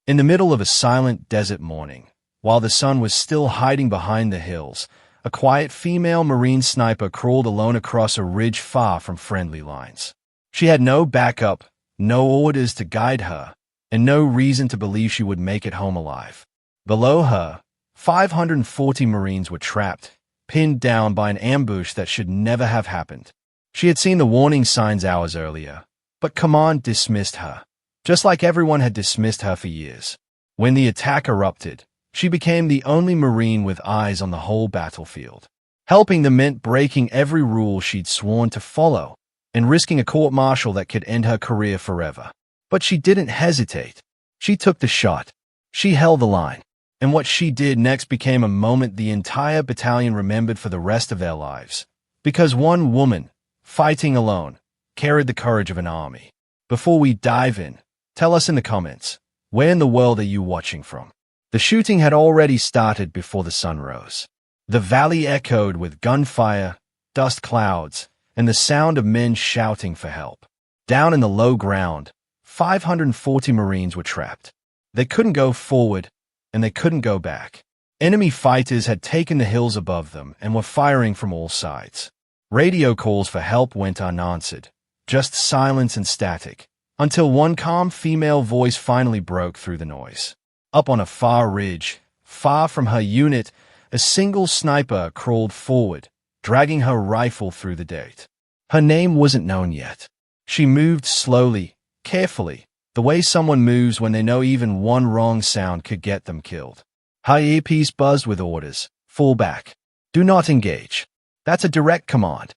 In the middle of a silent desert morning, while the sun was still hiding behind the hills, a quiet female Marine sniper crawled alone across a ridge far from friendly lines. She had no backup, no orders to guide her, and no reason to believe she would make it home alive. Below her, 540 Marines were trapped, pinned down by an ambush that should never have happened. She had seen the warning signs hours earlier, but command dismissed her, just like everyone had dismissed her for years. When the attack erupted, she became the only Marine with eyes on the whole battlefield. Helping them meant breaking every rule she'd sworn to follow and risking a court-martial that could end her career forever. But she didn't hesitate. She took the shot. She held the line. And what she did next became a moment the entire battalion remembered for the rest of their lives. Because one woman, fighting alone, carried the courage of an army. Before we dive in, tell us in the comments, where in the world are you watching from? The shooting had already started before the sun rose. The valley echoed with gunfire, dust clouds, and the sound of men shouting for help. Down in the low ground, 540 Marines were trapped. They couldn't go forward, and they couldn't go back. Enemy fighters had taken the hills above them and were firing from all sides. Radio calls for help went unanswered, just silence and static, until one calm female voice finally broke through the noise. Up on a far ridge, far from her unit, a single sniper crawled forward, dragging her rifle through the dirt. Her name wasn't known yet. She moved slowly, carefully, the way someone moves when they know even one wrong sound could get them killed. Her earpiece buzzed with orders. Fall back. Do not engage. That's a direct command.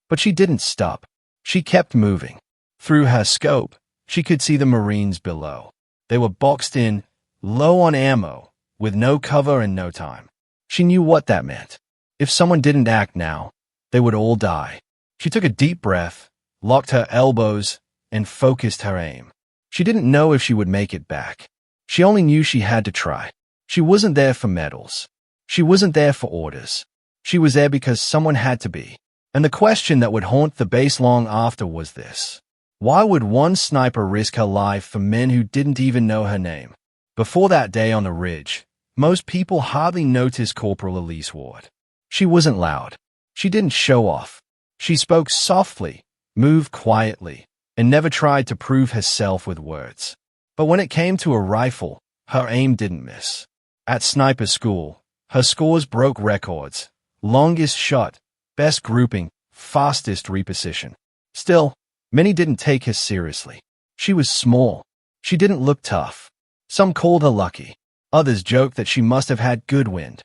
But she didn't stop. She kept moving. Through her scope, she could see the Marines below. They were boxed in, low on ammo, with no cover and no time. She knew what that meant. If someone didn't act now, they would all die. She took a deep breath, locked her elbows, and focused her aim. She didn't know if she would make it back. She only knew she had to try. She wasn't there for medals. She wasn't there for orders. She was there because someone had to be. And the question that would haunt the base long after was this. Why would one sniper risk her life for men who didn't even know her name? Before that day on the ridge, most people hardly noticed Corporal Elise Ward. She wasn't loud. She didn't show off. She spoke softly, moved quietly, and never tried to prove herself with words. But when it came to a rifle, her aim didn't miss. At sniper school, her scores broke records. Longest shot, best grouping, fastest reposition. Still, many didn't take her seriously. She was small. She didn't look tough. Some called her lucky. Others joked that she must have had good wind.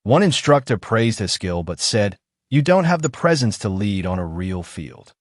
One instructor praised her skill but said, "You don't have the presence to lead on a real field."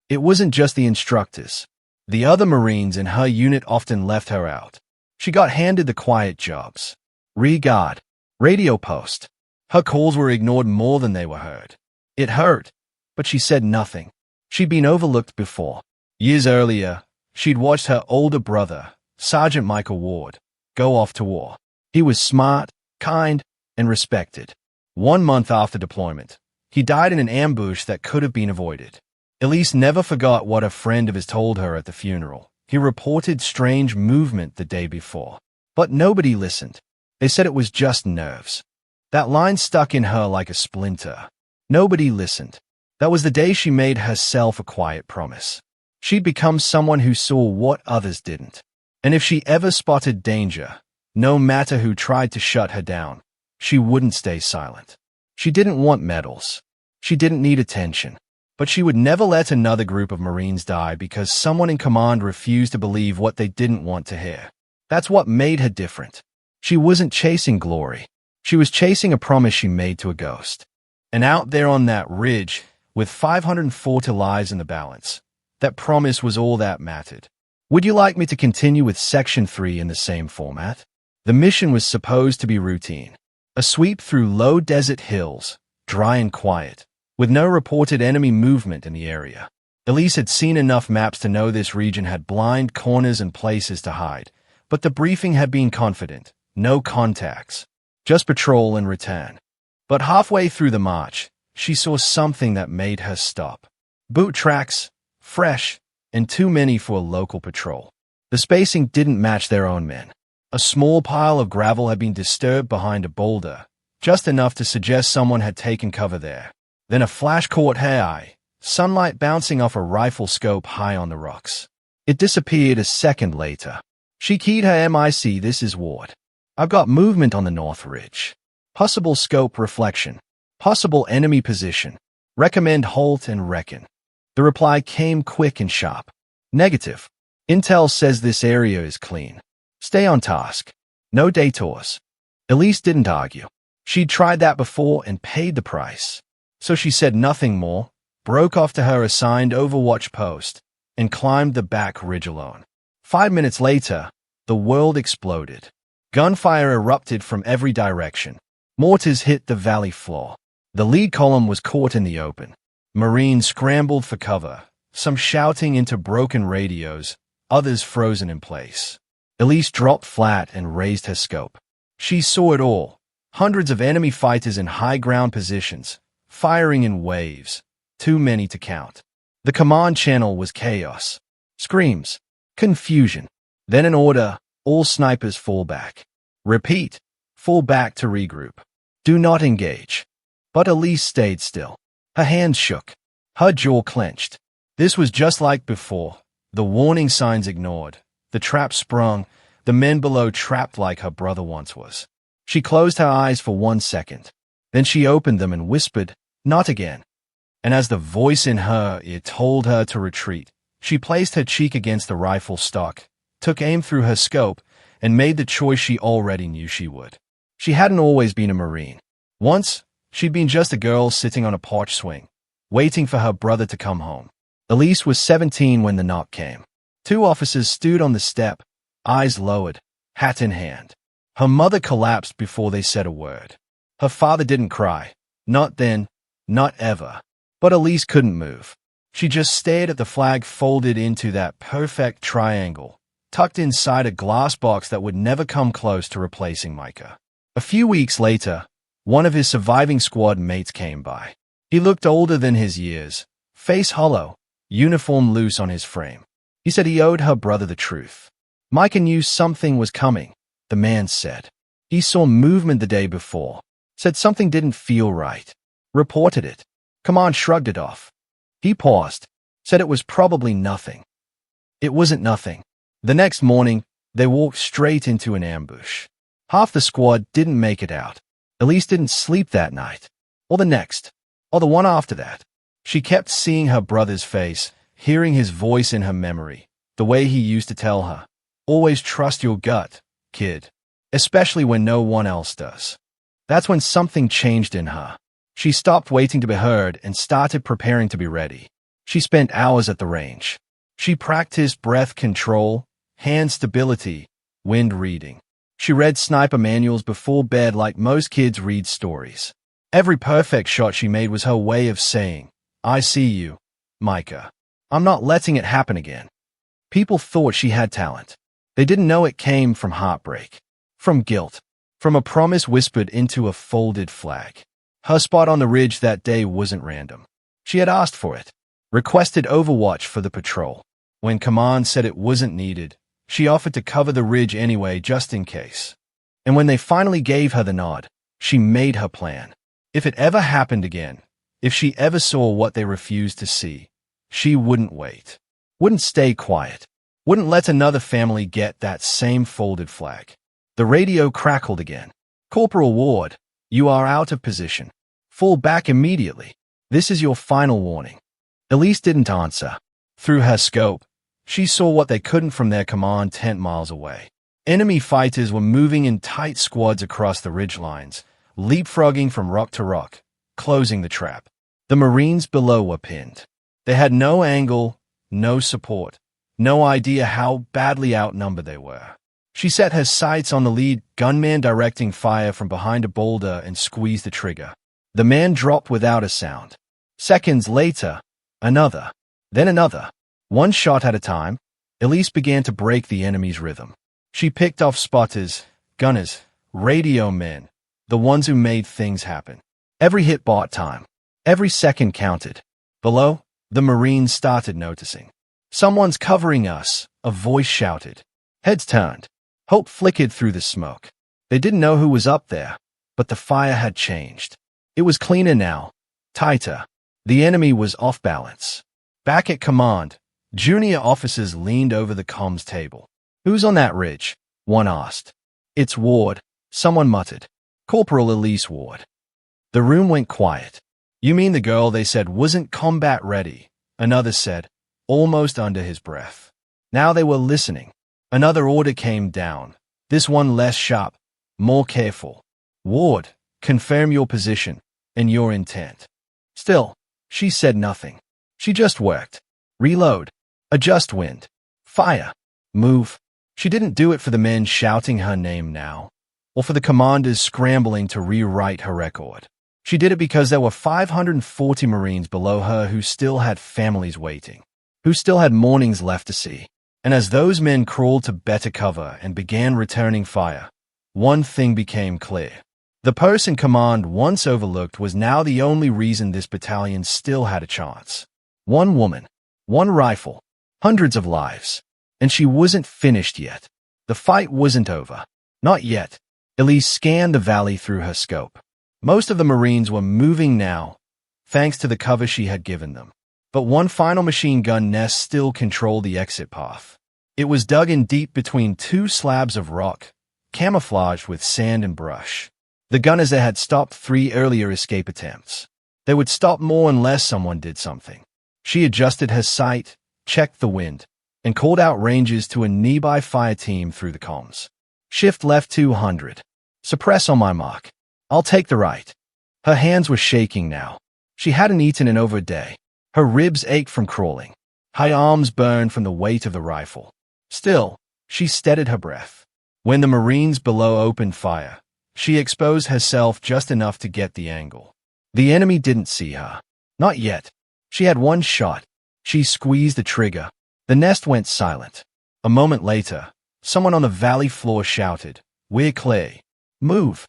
It wasn't just the instructors. The other Marines in her unit often left her out. She got handed the quiet jobs. Rear guard, radio post. Her calls were ignored more than they were heard. It hurt, but she said nothing. She'd been overlooked before. Years earlier, she'd watched her older brother, Sergeant Michael Ward, go off to war. He was smart, kind, and respected. 1 month after deployment, he died in an ambush that could have been avoided. Elise never forgot what a friend of his told her at the funeral. He reported strange movement the day before. But nobody listened. They said it was just nerves. That line stuck in her like a splinter. Nobody listened. That was the day she made herself a quiet promise. She'd become someone who saw what others didn't. And if she ever spotted danger, no matter who tried to shut her down, she wouldn't stay silent. She didn't want medals. She didn't need attention. But she would never let another group of Marines die because someone in command refused to believe what they didn't want to hear. That's what made her different. She wasn't chasing glory. She was chasing a promise she made to a ghost. And out there on that ridge, with 540 lives in the balance, that promise was all that mattered. Would you like me to continue with Section 3 in the same format? The mission was supposed to be routine. A sweep through low desert hills, dry and quiet, with no reported enemy movement in the area. Elise had seen enough maps to know this region had blind corners and places to hide, but the briefing had been confident. No contacts. Just patrol and return. But halfway through the march, she saw something that made her stop. Boot tracks, fresh, and too many for a local patrol. The spacing didn't match their own men. A small pile of gravel had been disturbed behind a boulder, just enough to suggest someone had taken cover there. Then a flash caught her eye, sunlight bouncing off a rifle scope high on the rocks. It disappeared a second later. She keyed her MIC. This is Ward. I've got movement on the north ridge. Possible scope reflection. Possible enemy position. Recommend halt and reckon. The reply came quick and sharp. Negative. Intel says this area is clean. Stay on task. No detours. Elise didn't argue. She'd tried that before and paid the price. So she said nothing more, broke off to her assigned overwatch post, and climbed the back ridge alone. 5 minutes later, the world exploded. Gunfire erupted from every direction. Mortars hit the valley floor. The lead column was caught in the open. Marines scrambled for cover, some shouting into broken radios, others frozen in place. Elise dropped flat and raised her scope. She saw it all. Hundreds of enemy fighters in high ground positions, firing in waves, too many to count. The command channel was chaos. Screams. Confusion. Then an order, all snipers fall back. Repeat. Fall back to regroup. Do not engage. But Elise stayed still. Her hands shook. Her jaw clenched. This was just like before. The warning signs ignored. The trap sprung. The men below trapped like her brother once was. She closed her eyes for 1 second. Then she opened them and whispered, "Not again." And as the voice in her ear told her to retreat, she placed her cheek against the rifle stock, took aim through her scope, and made the choice she already knew she would. She hadn't always been a Marine. Once, she'd been just a girl sitting on a porch swing, waiting for her brother to come home. Elise was 17 when the knock came. 2 officers stood on the step, eyes lowered, hat in hand. Her mother collapsed before they said a word. Her father didn't cry. Not then, not ever. But Elise couldn't move. She just stared at the flag folded into that perfect triangle, tucked inside a glass box that would never come close to replacing Micah. A few weeks later, one of his surviving squad mates came by. He looked older than his years, face hollow, uniform loose on his frame. He said he owed her brother the truth. Micah knew something was coming, the man said. He saw movement the day before, said something didn't feel right, reported it. Command shrugged it off. He paused, said it was probably nothing. It wasn't nothing. The next morning, they walked straight into an ambush. Half the squad didn't make it out. Elise didn't sleep that night, or the next, or the one after that. She kept seeing her brother's face, hearing his voice in her memory, the way he used to tell her, "Always trust your gut, kid," especially when no one else does. That's when something changed in her. She stopped waiting to be heard and started preparing to be ready. She spent hours at the range. She practiced breath control, hand stability, wind reading. She read sniper manuals before bed like most kids read stories. Every perfect shot she made was her way of saying, "I see you, Micah. I'm not letting it happen again." People thought she had talent. They didn't know it came from heartbreak, from guilt, from a promise whispered into a folded flag. Her spot on the ridge that day wasn't random. She had asked for it, requested overwatch for the patrol. When command said it wasn't needed, she offered to cover the ridge anyway just in case. And when they finally gave her the nod, she made her plan. If it ever happened again, if she ever saw what they refused to see, she wouldn't wait, wouldn't stay quiet, wouldn't let another family get that same folded flag. The radio crackled again. "Corporal Ward, you are out of position. Fall back immediately. This is your final warning." Elise didn't answer. Through her scope, she saw what they couldn't from their command 10 miles away. Enemy fighters were moving in tight squads across the ridge lines, leapfrogging from rock to rock, closing the trap. The Marines below were pinned. They had no angle, no support, no idea how badly outnumbered they were. She set her sights on the lead gunman directing fire from behind a boulder and squeezed the trigger. The man dropped without a sound. Seconds later, another, then another. One shot at a time, Elise began to break the enemy's rhythm. She picked off spotters, gunners, radio men, the ones who made things happen. Every hit bought time. Every second counted. Below, the Marines started noticing. "Someone's covering us," a voice shouted. Heads turned. Hope flickered through the smoke. They didn't know who was up there, but the fire had changed. It was cleaner now, tighter. The enemy was off balance. Back at command, junior officers leaned over the comms table. "Who's on that ridge?" one asked. "It's Ward," someone muttered. "Corporal Elise Ward." The room went quiet. "You mean the girl they said wasn't combat ready?" another said, almost under his breath. Now they were listening. Another order came down, this one less sharp, more careful. "Ward, confirm your position and your intent." Still, she said nothing. She just worked. Reload. Adjust wind. Fire. Move. She didn't do it for the men shouting her name now, or for the commanders scrambling to rewrite her record. She did it because there were 540 Marines below her who still had families waiting, who still had mornings left to see. And as those men crawled to better cover and began returning fire, one thing became clear. The person command once overlooked was now the only reason this battalion still had a chance. One woman, one rifle, hundreds of lives. And she wasn't finished yet. The fight wasn't over. Not yet. Elise scanned the valley through her scope. Most of the Marines were moving now, thanks to the cover she had given them. But one final machine gun nest still controlled the exit path. It was dug in deep between two slabs of rock, camouflaged with sand and brush. The gunners there had stopped 3 earlier escape attempts. They would stop more unless someone did something. She adjusted her sight, checked the wind, and called out ranges to a nearby fire team through the comms. "Shift left 200. Suppress on my mark. I'll take the right." Her hands were shaking now. She hadn't eaten in over a day. Her ribs ached from crawling. Her arms burned from the weight of the rifle. Still, she steadied her breath. When the Marines below opened fire, she exposed herself just enough to get the angle. The enemy didn't see her. Not yet. She had one shot. She squeezed the trigger. The nest went silent. A moment later, someone on the valley floor shouted, "We're clear. Move."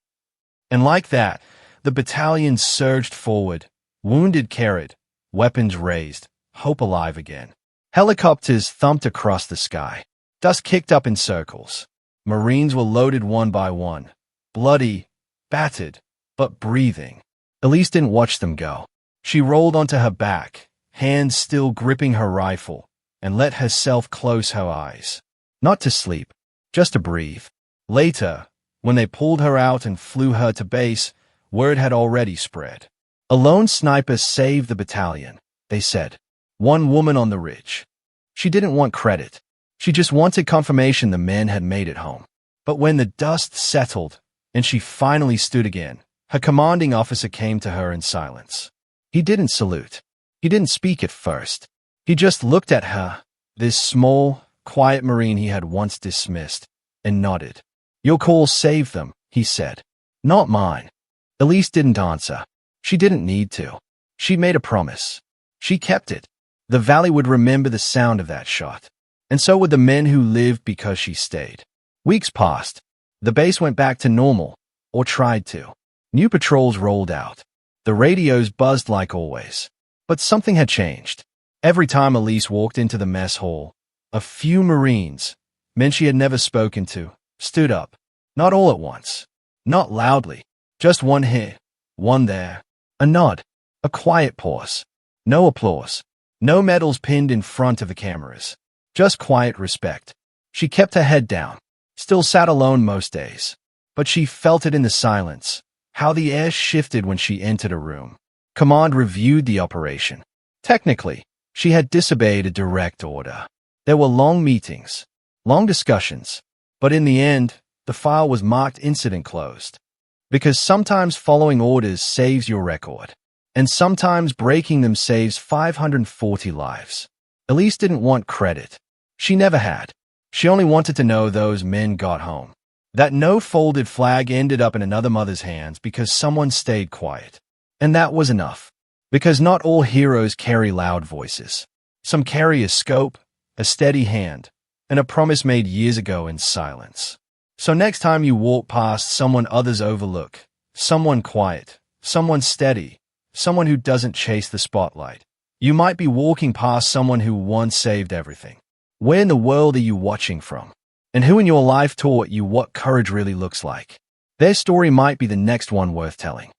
And like that, the battalion surged forward, wounded carried, weapons raised, hope alive again. Helicopters thumped across the sky. Dust kicked up in circles. Marines were loaded one by one, bloody, battered, but breathing. Elise didn't watch them go. She rolled onto her back, hands still gripping her rifle, and let herself close her eyes. Not to sleep, just to breathe. Later, when they pulled her out and flew her to base, word had already spread. "A lone sniper saved the battalion," they said. "One woman on the ridge." She didn't want credit. She just wanted confirmation the men had made it home. But when the dust settled and she finally stood again, her commanding officer came to her in silence. He didn't salute. He didn't speak at first. He just looked at her, this small, quiet Marine he had once dismissed, and nodded. "Your call saved them," he said. "Not mine." Elise didn't answer. She didn't need to. She made a promise. She kept it. The valley would remember the sound of that shot. And so would the men who lived because she stayed. Weeks passed. The base went back to normal, or tried to. New patrols rolled out. The radios buzzed like always. But something had changed. Every time Elise walked into the mess hall, a few Marines, men she had never spoken to, stood up. Not all at once. Not loudly. Just one here, one there. A nod. A quiet pause. No applause. No medals pinned in front of the cameras. Just quiet respect. She kept her head down. Still sat alone most days. But she felt it in the silence. How the air shifted when she entered a room. Command reviewed the operation. Technically, she had disobeyed a direct order. There were long meetings. Long discussions. But in the end, the file was marked incident closed. Because sometimes following orders saves your record. And sometimes breaking them saves 540 lives. Elise didn't want credit. She never had. She only wanted to know those men got home. That no folded flag ended up in another mother's hands because someone stayed quiet. And that was enough. Because not all heroes carry loud voices. Some carry a scope, a steady hand, and a promise made years ago in silence. So next time you walk past someone others overlook, someone quiet, someone steady, someone who doesn't chase the spotlight, you might be walking past someone who once saved everything. Where in the world are you watching from? and who in your life taught you what courage really looks like. Their story might be the next one worth telling.